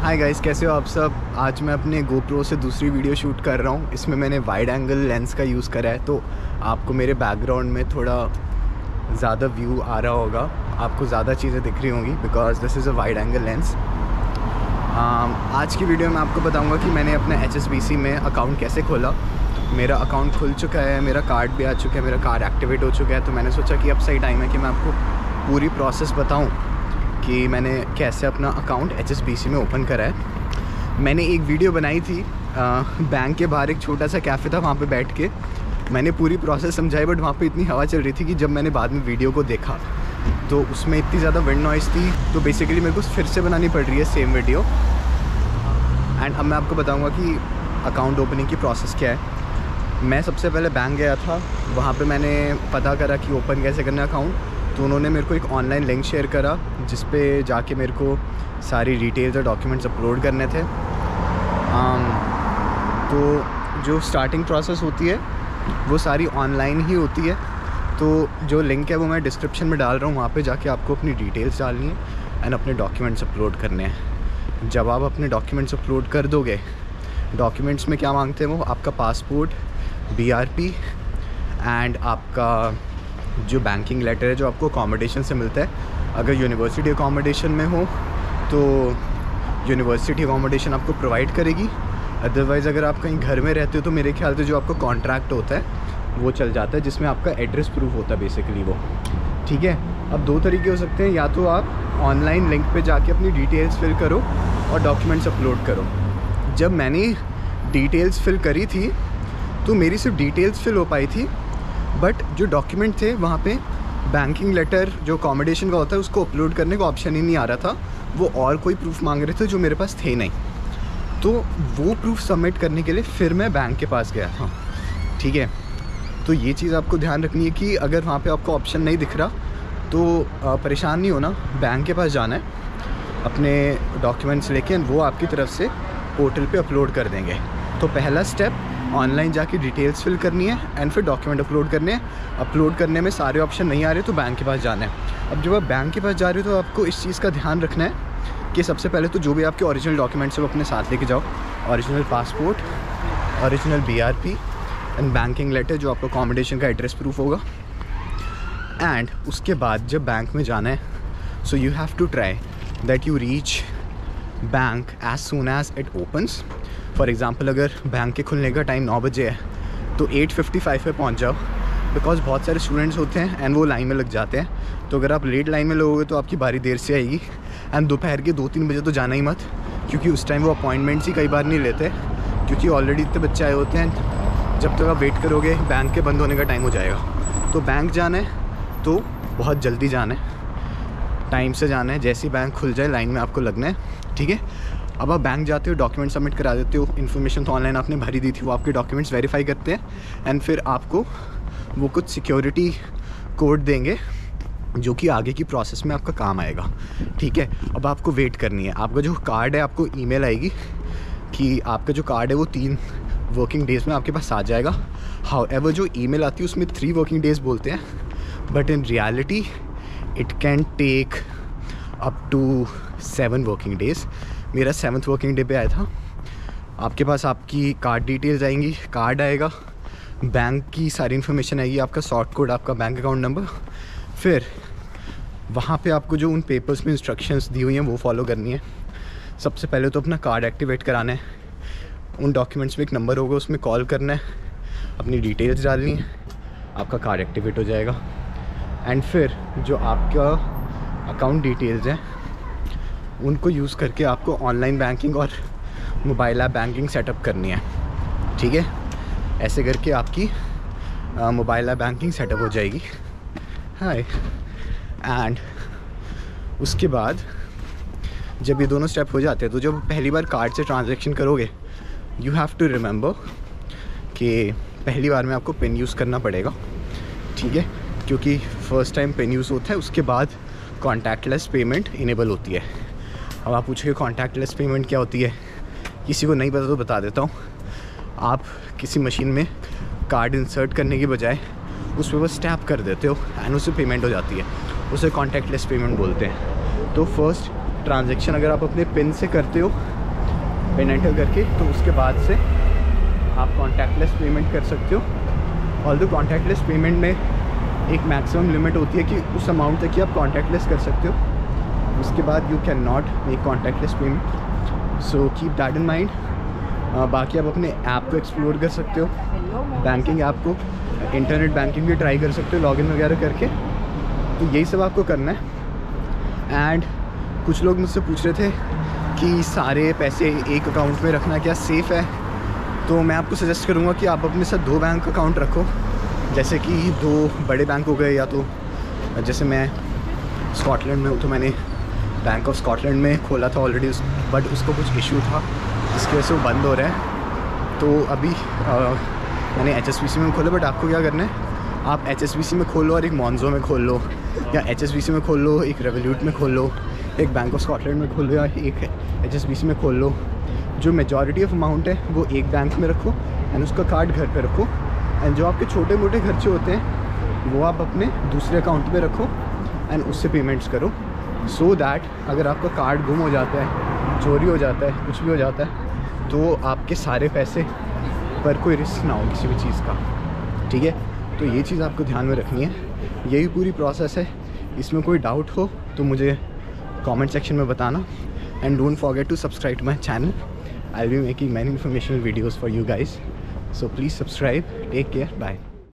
Hi guys, कैसे हो आप सब। आज मैं अपने GoPro से दूसरी वीडियो शूट कर रहा हूँ। इसमें मैंने वाइड एंगल लेंस का यूज़ करा है, तो आपको मेरे बैकग्राउंड में थोड़ा ज़्यादा व्यू आ रहा होगा, आपको ज़्यादा चीज़ें दिख रही होंगी because this is a wide angle lens. आज की वीडियो में आपको बताऊँगा कि मैंने अपने HSBC में अकाउंट कैसे खोला। मेरा अकाउंट खुल चुका है, मेरा कार्ड भी आ चुका है, मेरा कार्ड एक्टिवेट हो चुका है। तो मैंने सोचा कि अब सही टाइम है कि मैं आपको पूरी प्रोसेस बताऊँ कि मैंने कैसे अपना अकाउंट HSBC में ओपन करा है। मैंने एक वीडियो बनाई थी, बैंक के बाहर एक छोटा सा कैफ़े था, वहाँ पे बैठ के मैंने पूरी प्रोसेस समझाई। बट वहाँ पे इतनी हवा चल रही थी कि जब मैंने बाद में वीडियो को देखा तो उसमें इतनी ज़्यादा विंड नॉइज़ थी, तो बेसिकली मेरे को फिर से बनानी पड़ रही है सेम वीडियो। एंड अब मैं आपको बताऊँगा कि अकाउंट ओपनिंग की प्रोसेस क्या है। मैं सबसे पहले बैंक गया था, वहाँ पर मैंने पता करा कि ओपन कैसे करना है अकाउंट। तो उन्होंने मेरे को एक ऑनलाइन लिंक शेयर करा जिस पे जाके मेरे को सारी डिटेल्स और डॉक्यूमेंट्स अपलोड करने थे। तो जो स्टार्टिंग प्रोसेस होती है वो सारी ऑनलाइन ही होती है। तो जो लिंक है वो मैं डिस्क्रिप्शन में डाल रहा हूँ, वहाँ पे जाके आपको अपनी डिटेल्स डालनी है एंड अपने डॉक्यूमेंट्स अपलोड करने हैं। जब आप अपने डॉक्यूमेंट्स अपलोड कर दोगे, डॉक्यूमेंट्स में क्या मांगते हैं वो आपका पासपोर्ट, BRP एंड आपका जो बैंकिंग लेटर है जो आपको अकोमोडेशन से मिलता है। अगर यूनिवर्सिटी अकोमोडेशन में हो तो यूनिवर्सिटी अकोमोडेशन आपको प्रोवाइड करेगी। अदरवाइज़ अगर आप कहीं घर में रहते हो तो मेरे ख्याल से जो आपका कॉन्ट्रैक्ट होता है वो चल जाता है, जिसमें आपका एड्रेस प्रूफ होता है बेसिकली वो। ठीक है, अब दो तरीके हो सकते हैं, या तो आप ऑनलाइन लिंक पे जाके अपनी डिटेल्स फिल करो और डॉक्यूमेंट्स अपलोड करो। जब मैंने डिटेल्स फिल करी थी तो मेरी सिर्फ डिटेल्स फिल हो पाई थी, बट जो डॉक्यूमेंट थे वहाँ पे बैंकिंग लेटर जो अकोमोडेशन का होता है उसको अपलोड करने का ऑप्शन ही नहीं आ रहा था। वो और कोई प्रूफ मांग रहे थे जो मेरे पास थे नहीं। तो वो प्रूफ सबमिट करने के लिए फिर मैं बैंक के पास गया था। ठीक है, तो ये चीज़ आपको ध्यान रखनी है कि अगर वहाँ पे आपको ऑप्शन नहीं दिख रहा तो परेशान नहीं होना, बैंक के पास जाना है अपने डॉक्यूमेंट्स लेके, वो आपकी तरफ से पोर्टल पे अपलोड कर देंगे। तो पहला स्टेप ऑनलाइन जाके डिटेल्स फिल करनी है एंड फिर डॉक्यूमेंट अपलोड करने हैं। अपलोड करने में सारे ऑप्शन नहीं आ रहे तो बैंक के पास जाना है। अब जब आप बैंक के पास जा रहे हो तो आपको इस चीज़ का ध्यान रखना है कि सबसे पहले तो जो भी आपके ओरिजिनल डॉक्यूमेंट्स है वो अपने साथ लेके जाओ। Original passport, original BRP and banking letter जो आपको अकोमोडेशन का एड्रेस प्रूफ होगा। एंड उसके बाद जब बैंक में जाना है, so you have to try that you reach bank as soon as it opens. For example अगर बैंक के खुलने का टाइम 9 बजे है तो 8:55 पे पहुंच जाओ, बिकॉज बहुत सारे स्टूडेंट्स होते हैं एंड वो लाइन में लग जाते हैं। तो अगर आप लेट लाइन में लगोगे तो आपकी बारी देर से आएगी। एंड दोपहर के 2-3 बजे तो जाना ही मत, क्योंकि उस टाइम वो अपॉइंटमेंट्स ही कई बार नहीं लेते, क्योंकि ऑलरेडी इतने बच्चे आए होते हैं। जब तक आप वेट करोगे बैंक के बंद होने का टाइम हो जाएगा। तो बैंक जाना है तो बहुत जल्दी जाना है, टाइम से जाना है। जैसे ही बैंक खुल जाए लाइन में आपको लगना है। ठीक है, अब आप बैंक जाते हो, डॉक्यूमेंट सबमिट करा देते हो, इन्फॉर्मेशन तो ऑनलाइन आपने भरी दी थी, वो आपके डॉक्यूमेंट्स वेरीफाई करते हैं एंड फिर आपको वो कुछ सिक्योरिटी कोड देंगे जो कि आगे की प्रोसेस में आपका काम आएगा। ठीक है, अब आपको वेट करनी है। आपका जो कार्ड है आपको ईमेल आएगी कि आपका जो कार्ड है वो 3 वर्किंग डेज़ में आपके पास आ जाएगा। हाउएवर जो ईमेल आती है उसमें 3 वर्किंग डेज़ बोलते हैं, but in reality it can take up to 7 working days. मेरा 7th वर्किंग डे पे आया था। आपके पास आपकी कार्ड डिटेल्स आएंगी, कार्ड आएगा, बैंक की सारी इन्फॉर्मेशन आएगी, आपका सॉर्ट कोड, आपका बैंक अकाउंट नंबर। फिर वहाँ पे आपको जो उन पेपर्स में इंस्ट्रक्शंस दी हुई हैं वो फॉलो करनी है। सबसे पहले तो अपना कार्ड एक्टिवेट कराना है। उन डॉक्यूमेंट्स में एक नंबर होगा, उसमें कॉल करना है, अपनी डिटेल्स डालनी है, आपका कार्ड एक्टिवेट हो जाएगा। एंड फिर जो आपका अकाउंट डिटेल्स हैं उनको यूज़ करके आपको ऑनलाइन बैंकिंग और मोबाइल ऐप बैंकिंग सेटअप करनी है। ठीक है, ऐसे करके आपकी मोबाइल ऐप बैंकिंग सेटअप हो जाएगी। हाय, एंड उसके बाद जब ये दोनों स्टेप हो जाते हैं तो जब पहली बार कार्ड से ट्रांजैक्शन करोगे, यू हैव टू रिमेंबर कि पहली बार में आपको पिन यूज़ करना पड़ेगा। ठीक है, क्योंकि फ़र्स्ट टाइम पिन यूज़ होता है, उसके बाद कॉन्टैक्टलेस पेमेंट इनेबल होती है। अब आप पूछोगे कॉन्टैक्टलेस पेमेंट क्या होती है, किसी को नहीं पता तो बता देता हूँ। आप किसी मशीन में कार्ड इंसर्ट करने के बजाय उस पर बस टैप कर देते हो एंड उससे पेमेंट हो जाती है, उसे कॉन्टैक्टलेस पेमेंट बोलते हैं। तो फर्स्ट ट्रांजैक्शन अगर आप अपने पिन से करते हो पिन एंटर करके, तो उसके बाद से आप कॉन्टैक्टलेस पेमेंट कर सकते हो। ऑल्दो कॉन्टैक्टलेस पेमेंट में एक मैक्सिमम लिमिट होती है कि उस अमाउंट तक ही आप कॉन्टैक्टलेस कर सकते हो, उसके बाद you can not make contactless payment. So keep that in mind. बाकी आप अपने ऐप को एक्सप्लोर कर सकते हो, बैंकिंग ऐप को, इंटरनेट बैंकिंग भी ट्राई कर सकते हो लॉगिन वगैरह करके। तो यही सब आपको करना है। एंड कुछ लोग मुझसे पूछ रहे थे कि सारे पैसे एक अकाउंट में रखना क्या सेफ़ है, तो मैं आपको सजेस्ट करूँगा कि आप अपने साथ 2 बैंक अकाउंट रखो। जैसे कि 2 बड़े बैंक हो गए, या तो जैसे मैं स्कॉटलैंड में हूँ तो मैंने बैंक ऑफ स्कॉटलैंड में खोला था ऑलरेडी, बट उसको कुछ इशू था जिसकी वजह से वो बंद हो रहा है। तो अभी मैंने HSBC में खोला, बट आपको क्या करना है, आप HSBC में खोलो और एक मॉन्जो में खोल लो, या HSBC में खोल लो, एक रेवोल्यूट में खोल लो, एक बैंक ऑफ स्कॉटलैंड में खोल लो, या एक HSBC में खोल लो। जो मेजॉरिटी ऑफ अमाउंट है वो एक बैंक में रखो एंड उसका कार्ड घर पे रखो। एंड जो आपके छोटे मोटे खर्चे होते हैं वो आप अपने दूसरे अकाउंट में रखो एंड उससे पेमेंट्स करो, सो दैट अगर आपका कार्ड गुम हो जाता है, चोरी हो जाता है, कुछ भी हो जाता है, तो आपके सारे पैसे पर कोई रिस्क ना हो किसी भी चीज़ का। ठीक है, तो ये चीज़ आपको ध्यान में रखनी है। यही पूरी प्रोसेस है। इसमें कोई डाउट हो तो मुझे कमेंट सेक्शन में बताना। And don't forget to subscribe to my channel. I will be making many informational videos for you guys, so please subscribe. Take care, bye.